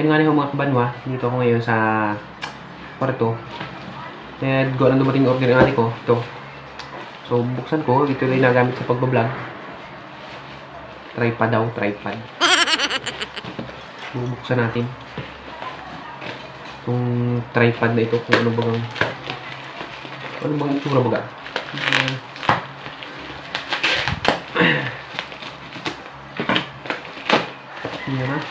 ayun nga na mga kabanwa. Dito ako ngayon sa kwarto. And go lang dumating order ng ate ko. Ito. So, buksan ko. Ito yung nagamit sa pagbablog. Tripod daw. Tripod. Bubuksan natin. Itong tripod na ito. Kung ano bang itsura baga. Yan na.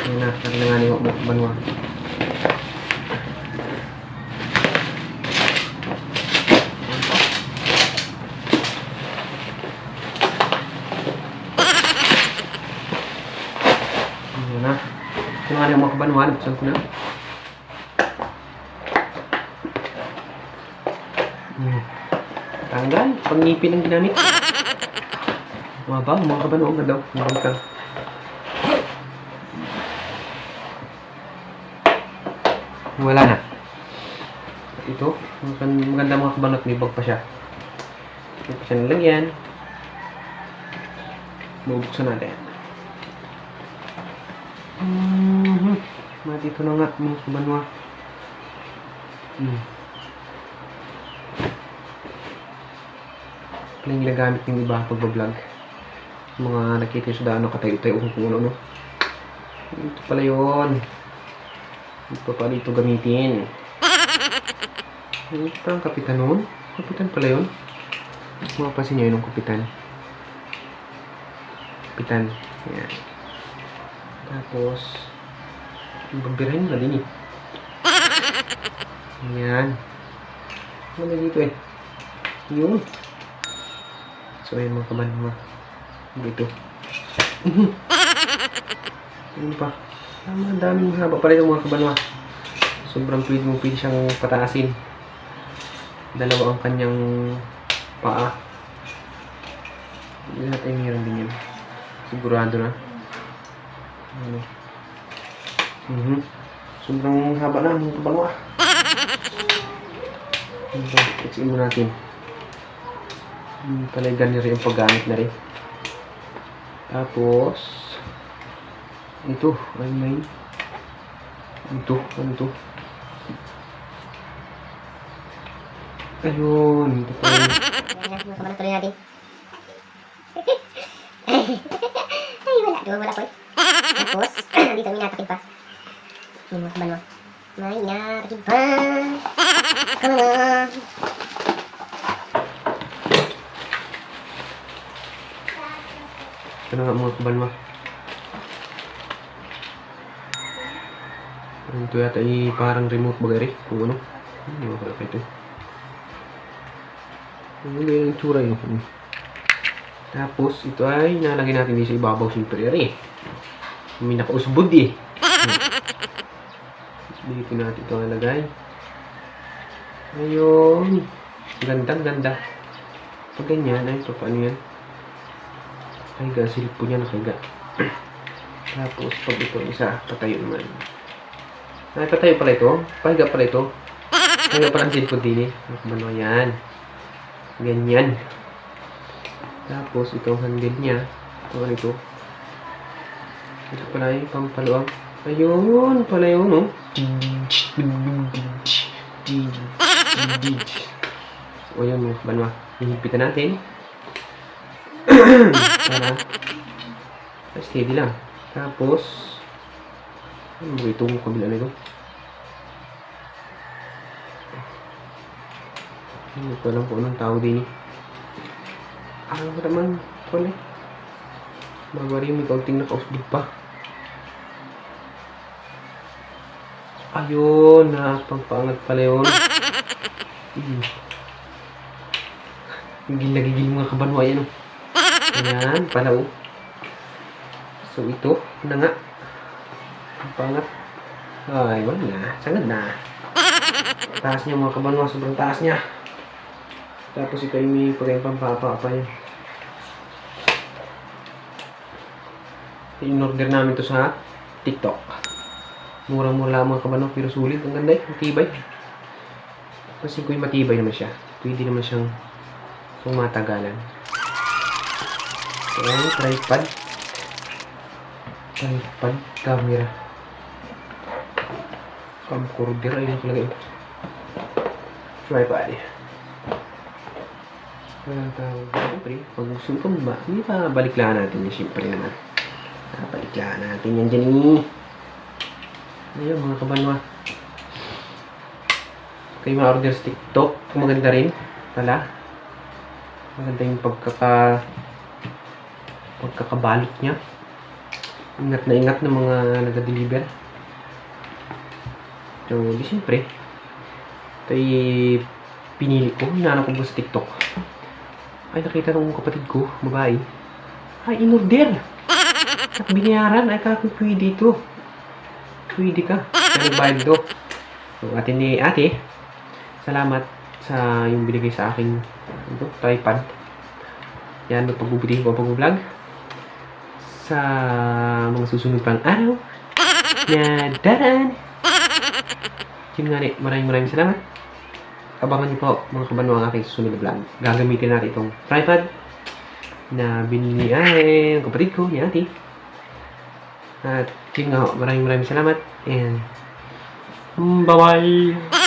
Yan na. Nakilanganin ko mga kabanwa. Yan na. Nakilanganin ko mga kabanwa. Nabuksan ko na. Tanggal. Pangipin ang ginamit. Mabang. Mga kabanwa. Ang ganda. Mabang ka. Wala na. Ito, maganda mga kabanat, may bag pa siya. May pa siya nilagyan. Bubuksan natin. Dito na nga, mga kabanwa. Ito yung ginagamit ng iba pagbablog. Mga nakita yung sa daan, nakatayo-tayo kung ano. Ito pala yun. Ito pa dito gamitin. Parang kapitan noon. Kapitan pala yun. Mapapansin nyo yun ng kapitan. Kapitan. Ayan. Tapos, babirahin na din eh. Ayan. Ano dito eh. Yun. So, ayan mga kabanwa. Dito. Ano pa? Ang daming haba pala itong mga kabanwa. Sobrang pwede siyang pataasin. Dalawa ang kanyang paa. Lahat ay mayroon din yan. Sigurado na. Sobrang haba na mga kabanwa. Fixin mo natin. Palay ganyan rin ang paggamit na rin. Tapos ito, ay may ito, ano ito? Ayun, ito pa yun. Ayan, mga tuloy natin. Ay, wala po. Tapos, dito may natakip pa. Yung mga kabanwa. May natakip pa. Come on. Ito na nga mga kabanwa. Ito yata ay parang remote bagay rin. Kung ano. Hindi ko ito. Hindi yung tsura yun. Tapos ito ay nalagay natin dito sa ibabaw siyempre rin. May nakausbod eh. Dito natin ito nalagay. Ayun. Ganda. Pag ganyan ay paano yan. Kaiga. Silip po niya nakaiga. Tapos pag ito isa patayo naman. Ay, patayo pala ito. Pahiga pala ito. Pahiga pala ang silipod din eh. Ano yan. Ganyan. Tapos, itong handle niya. Ito ano ito. Ito pala yung pampaluang. Ayun. Pala yun, no? O yun, mga kabanwa. Hihipitan natin. Para steady lang. Tapos, ano ba itong kabila na ito? Hindi ko alam kung anong tawag din eh. Ano ba naman? Kung eh. Mabari may kaunting nakausbog pa. Ayun, nakapangpangat pala yun. Gigil mga kabanwa yan oh. Ayan, pala oh. So ito, na nga. Ang pangat. Ay, wala na. Sagad na. Taas niya mga kabanwa. Sobrang taas niya. Tapos ito yung may pagkain pampapa yan. In-order namin to sa TikTok. Murang-mura lang mga kabanwa. Pero sulit. Ang ganda eh. Matibay. Kasi kung matibay naman siya. Pwede naman siyang tumatagalan. Ayan, tripod. Tripod, camera. Camcorder, ayun nakalagay. Tripod. Siyempre, pag gusto ko ba, hindi pa baliklaan natin yan, siyempre naman. Baliklaan natin yan dyan eh. Ayun, mga kabanwa. Kayo ma-order sa TikTok, maganda rin pala. Maganda yung pagkakabalot niya. Ingat na ingat ng mga nag-deliver. So, di siyempre, ito ay pinili ko, hinahanap ko sa TikTok. Ay, nakita ng kapatid ko, babae. Ay, in-order! At binayaran, ay kako pwede ito. Pwede ka. Kaya nagbayad do. So, atin ni ate, salamat sa yung binigay sa akin ito, tripod. Yan, pagbubuti ko pag-vlog. Sa mga susunod pang araw na daraan. Yun nga ni, maraming salamat. Abangan niyo po mga kabano ang aking susunod na vlog. Gagamitin natin itong tripod na binili ay ng kapatid ko, ni ate. At yun nga, maraming salamat. And bye-bye!